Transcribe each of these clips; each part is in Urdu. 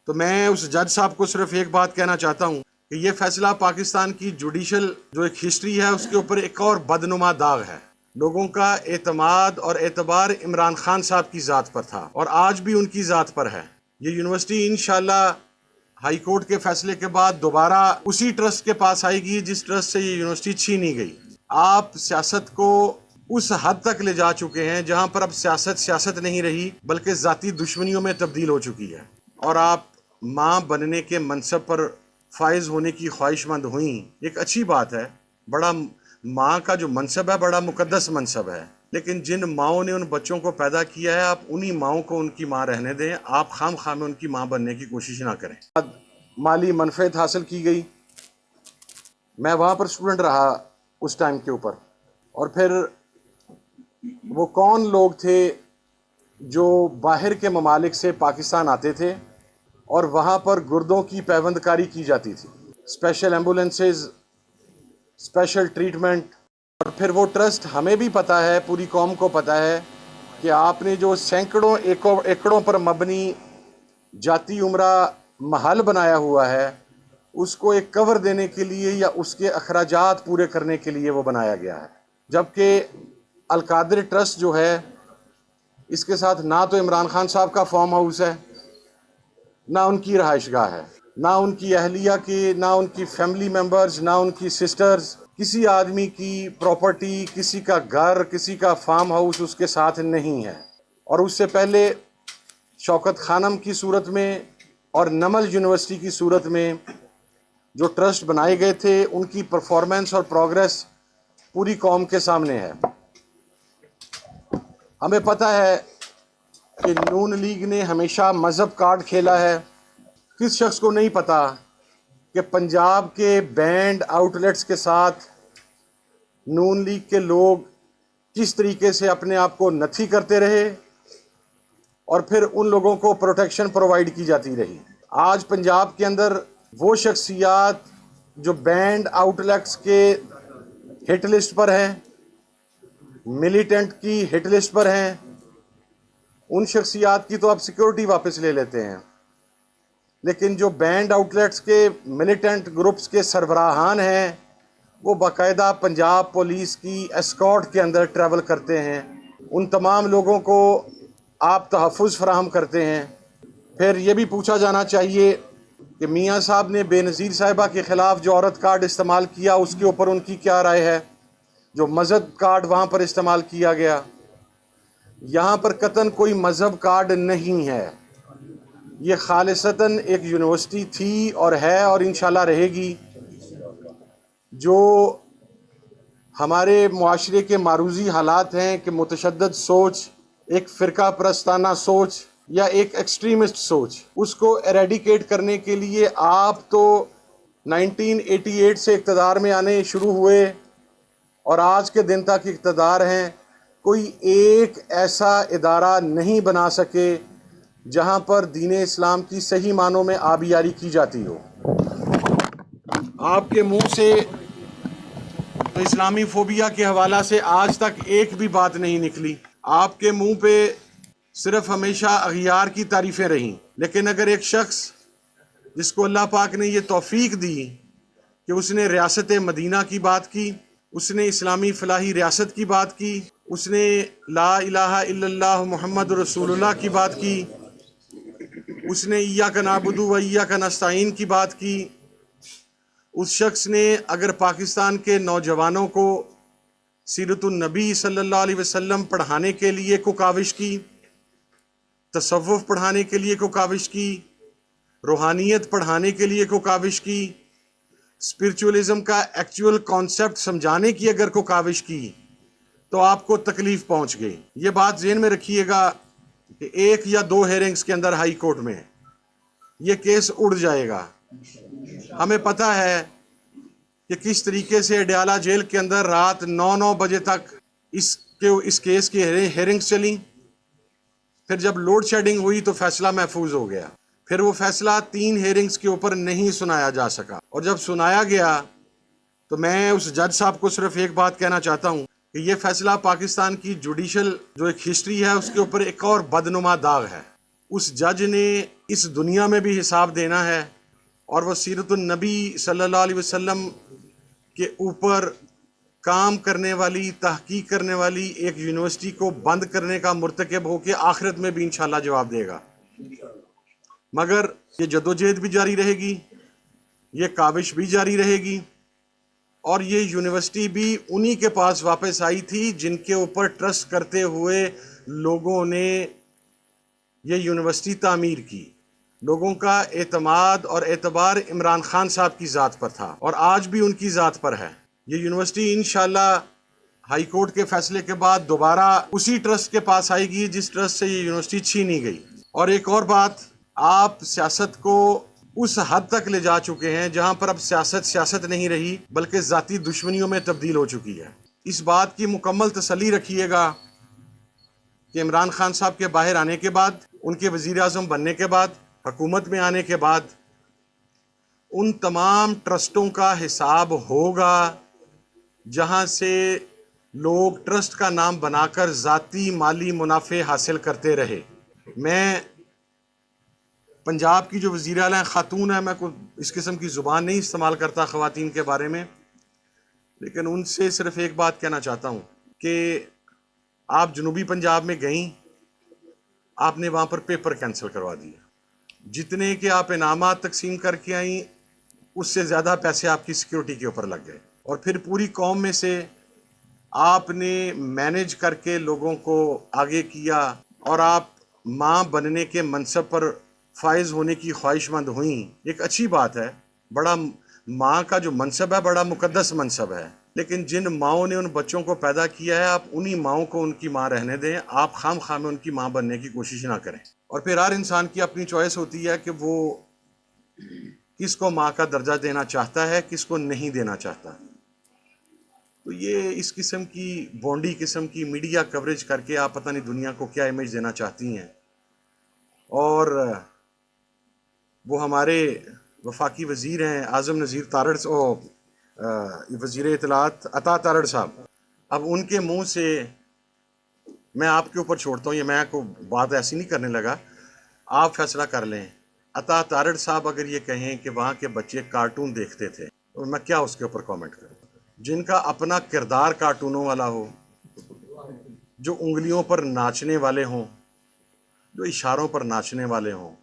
تو میں اس جج صاحب کو صرف ایک بات کہنا چاہتا ہوں کہ یہ فیصلہ پاکستان کی جوڈیشل جو ایک ہسٹری ہے اس کے اوپر ایک اور بدنما داغ ہے۔ لوگوں کا اعتماد اور اعتبار عمران خان صاحب کی ذات پر تھا اور آج بھی ان کی ذات پر ہے۔ یہ یونیورسٹی انشاءاللہ ہائی کورٹ کے فیصلے کے بعد دوبارہ اسی ٹرسٹ کے پاس آئے گی جس ٹرسٹ سے یہ یونیورسٹی چھینی گئی۔ آپ سیاست کو اس حد تک لے جا چکے ہیں جہاں پر اب سیاست نہیں رہی بلکہ ذاتی دشمنیوں میں تبدیل ہو چکی ہے، اور آپ ماں بننے کے منصب پر فائز ہونے کی خواہش مند ہوئیں۔ ایک اچھی بات ہے، بڑا ماں کا جو منصب ہے بڑا مقدس منصب ہے، لیکن جن ماؤں نے ان بچوں کو پیدا کیا ہے آپ انہی ماؤں کو ان کی ماں رہنے دیں، آپ خام خواہ میں ان کی ماں بننے کی کوشش نہ کریں۔ مالی منفعت حاصل کی گئی، میں وہاں پر اسٹوڈنٹ رہا اس ٹائم کے اوپر، اور پھر وہ کون لوگ تھے جو باہر کے ممالک سے پاکستان آتے تھے اور وہاں پر گردوں کی پیوند کاری کی جاتی تھی، اسپیشل ایمبولینسز، اسپیشل ٹریٹمنٹ، اور پھر وہ ٹرسٹ ہمیں بھی پتہ ہے، پوری قوم کو پتہ ہے کہ آپ نے جو سینکڑوں ایکڑوں پر مبنی جاتی عمرہ محل بنایا ہوا ہے اس کو ایک کور دینے کے لیے یا اس کے اخراجات پورے کرنے کے لیے وہ بنایا گیا ہے، جبکہ القادر ٹرسٹ جو ہے اس کے ساتھ نہ تو عمران خان صاحب کا فارم ہاؤس ہے، نہ ان کی رہائش گاہ ہے، نہ ان کی اہلیہ کی، نہ ان کی فیملی ممبرز، نہ ان کی سسٹرز، کسی آدمی کی پراپرٹی، کسی کا گھر، کسی کا فارم ہاؤس اس کے ساتھ نہیں ہے۔ اور اس سے پہلے شوکت خانم کی صورت میں اور نمل یونیورسٹی کی صورت میں جو ٹرسٹ بنائے گئے تھے ان کی پرفارمنس اور پروگریس پوری قوم کے سامنے ہے۔ ہمیں پتہ ہے کہ نون لیگ نے ہمیشہ مذہب کارڈ کھیلا ہے۔ کس شخص کو نہیں پتہ کہ پنجاب کے بینڈ آؤٹ لیٹس کے ساتھ نون لیگ کے لوگ کس طریقے سے اپنے آپ کو نتھی کرتے رہے اور پھر ان لوگوں کو پروٹیکشن پرووائڈ کی جاتی رہی۔ آج پنجاب کے اندر وہ شخصیات جو بینڈ آؤٹ لیٹس کے ہٹ لسٹ پر ہیں، ملیٹنٹ کی ہٹ لسٹ پر ہیں، ان شخصیات کی تو آپ سیکیورٹی واپس لے لیتے ہیں، لیکن جو بینڈ آؤٹ لیٹس کے ملیٹنٹ گروپس کے سربراہان ہیں وہ باقاعدہ پنجاب پولیس کی اسکارٹ کے اندر ٹریول کرتے ہیں، ان تمام لوگوں کو آپ تحفظ فراہم کرتے ہیں۔ پھر یہ بھی پوچھا جانا چاہیے کہ میاں صاحب نے بے نظیر صاحبہ کے خلاف جو عورت کارڈ استعمال کیا اس کے اوپر ان کی کیا رائے ہے؟ جو مذہب کارڈ وہاں پر استعمال کیا گیا، یہاں پر قطعاً کوئی مذہب کارڈ نہیں ہے، یہ خالصتاً ایک یونیورسٹی تھی اور ہے اور انشاءاللہ رہے گی جو ہمارے معاشرے کے معروضی حالات ہیں کہ متشدد سوچ، ایک فرقہ پرستانہ سوچ یا ایک ایکسٹریمسٹ سوچ، اس کو ایریڈیکیٹ کرنے کے لیے آپ تو 1988 سے اقتدار میں آنے شروع ہوئے اور آج کے دن تک اقتدار ہیں، کوئی ایک ایسا ادارہ نہیں بنا سکے جہاں پر دین اسلام کی صحیح معنوں میں آبیاری کی جاتی ہو۔ آپ کے منہ سے تو اسلامی فوبیا کے حوالہ سے آج تک ایک بھی بات نہیں نکلی، آپ کے منہ پہ صرف ہمیشہ اغیار کی تعریفیں رہیں، لیکن اگر ایک شخص جس کو اللہ پاک نے یہ توفیق دی کہ اس نے ریاست مدینہ کی بات کی، اس نے اسلامی فلاحی ریاست کی بات کی، اس نے لا الہ الا اللہ محمد رسول اللہ کی بات کی، اس نے ایاک نعبد و ایاک نستعین کی بات کی، اس شخص نے اگر پاکستان کے نوجوانوں کو سیرت النبی صلی اللہ علیہ وسلم پڑھانے کے لیے کو کاوش کی، تصوف پڑھانے کے لیے کو کاوش کی، روحانیت پڑھانے کے لیے کو کاوش کی، اسپرچولیزم کا ایکچول کانسیپٹ سمجھانے کی اگر کو کاوش کی تو آپ کو تکلیف پہنچ گئی۔ یہ بات ذہن میں رکھیے گا کہ 1 یا 2 ہیرنگز کے اندر ہائی کورٹ میں یہ کیس اڑ جائے گا۔ ہمیں پتہ ہے کہ کس طریقے سے اڈیالہ جیل کے اندر رات 9 بجے تک اس کیس کی ہیرنگز چلیں، پھر جب لوڈ شیڈنگ ہوئی تو فیصلہ محفوظ ہو گیا، پھر وہ فیصلہ 3 ہیرنگز کے اوپر نہیں سنایا جا سکا، اور جب سنایا گیا تو میں اس جج صاحب کو صرف ایک بات کہنا چاہتا ہوں کہ یہ فیصلہ پاکستان کی جوڈیشل جو ایک ہسٹری ہے اس کے اوپر ایک اور بدنما داغ ہے۔ اس جج نے اس دنیا میں بھی حساب دینا ہے، اور وہ سیرت النبی صلی اللہ علیہ وسلم کے اوپر کام کرنے والی، تحقیق کرنے والی ایک یونیورسٹی کو بند کرنے کا مرتکب ہو کے آخرت میں بھی انشاءاللہ جواب دے گا۔ مگر یہ جدوجہد بھی جاری رہے گی، یہ کاوش بھی جاری رہے گی، اور یہ یونیورسٹی بھی انہی کے پاس واپس آئی تھی جن کے اوپر ٹرسٹ کرتے ہوئے لوگوں نے یہ یونیورسٹی تعمیر کی۔ لوگوں کا اعتماد اور اعتبار عمران خان صاحب کی ذات پر تھا، اور آج بھی ان کی ذات پر ہے۔ یہ یونیورسٹی انشاءاللہ ہائی کورٹ کے فیصلے کے بعد دوبارہ اسی ٹرسٹ کے پاس آئے گی جس ٹرسٹ سے یہ یونیورسٹی چھینی گئی۔ اور ایک اور بات، آپ سیاست کو اس حد تک لے جا چکے ہیں جہاں پر اب سیاست نہیں رہی بلکہ ذاتی دشمنیوں میں تبدیل ہو چکی ہے۔ اس بات کی مکمل تسلی رکھیے گا کہ عمران خان صاحب کے باہر آنے کے بعد، ان کے وزیر اعظم بننے کے بعد، حکومت میں آنے کے بعد، ان تمام ٹرسٹوں کا حساب ہوگا جہاں سے لوگ ٹرسٹ کا نام بنا کر ذاتی مالی منافع حاصل کرتے رہے۔ میں پنجاب کی جو وزیر اعلیٰ خاتون ہے، میں کوئی اس قسم کی زبان نہیں استعمال کرتا خواتین کے بارے میں، لیکن ان سے صرف ایک بات کہنا چاہتا ہوں کہ آپ جنوبی پنجاب میں گئیں، آپ نے وہاں پر پیپر کینسل کروا دیے، جتنے کہ آپ انعامات تقسیم کر کے آئیں اس سے زیادہ پیسے آپ کی سیکیورٹی کے اوپر لگ گئے، اور پھر پوری قوم میں سے آپ نے مینیج کر کے لوگوں کو آگے کیا، اور آپ ماں بننے کے منصب پر فائز ہونے کی خواہش مند ہوئیں۔ ایک اچھی بات ہے، بڑا ماں کا جو منصب ہے بڑا مقدس منصب ہے، لیکن جن ماؤں نے ان بچوں کو پیدا کیا ہے آپ انہی ماؤں کو ان کی ماں رہنے دیں، آپ خام خواہ میں ان کی ماں بننے کی کوشش نہ کریں۔ اور پھر ہر انسان کی اپنی چوائس ہوتی ہے کہ وہ کس کو ماں کا درجہ دینا چاہتا ہے، کس کو نہیں دینا چاہتا۔ تو یہ اس قسم کی بونڈی قسم کی میڈیا کوریج کر کے آپ پتہ نہیں دنیا کو کیا امیج دینا چاہتی ہیں۔ اور وہ ہمارے وفاقی وزیر ہیں اعظم نذیر تارڑ، وزیر اطلاعات عطا تارڑ صاحب، اب ان کے منہ سے میں آپ کے اوپر چھوڑتا ہوں، یہ میں کو بات ایسی نہیں کرنے لگا، آپ فیصلہ کر لیں۔ عطا تارڑ صاحب اگر یہ کہیں کہ وہاں کے بچے کارٹون دیکھتے تھے تو میں کیا اس کے اوپر کامنٹ کروں؟ جن کا اپنا کردار کارٹونوں والا ہو، جو انگلیوں پر ناچنے والے ہوں، جو اشاروں پر ناچنے والے ہوں،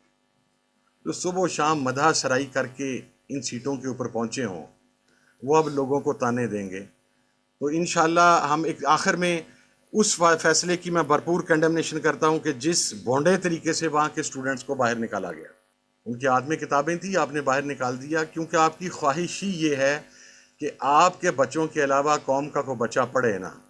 جو صبح و شام مدح سرائی کر کے ان سیٹوں کے اوپر پہنچے ہوں، وہ اب لوگوں کو تانے دیں گے۔ تو انشاءاللہ ہم ایک آخر میں اس فیصلے کی میں بھرپور کنڈمنیشن کرتا ہوں کہ جس بھونڈے طریقے سے وہاں کے سٹوڈنٹس کو باہر نکالا گیا، ان کے ہاتھ میں کتابیں تھیں، آپ نے باہر نکال دیا، کیونکہ آپ کی خواہش ہی یہ ہے کہ آپ کے بچوں کے علاوہ قوم کا کوئی بچہ پڑھے نہ۔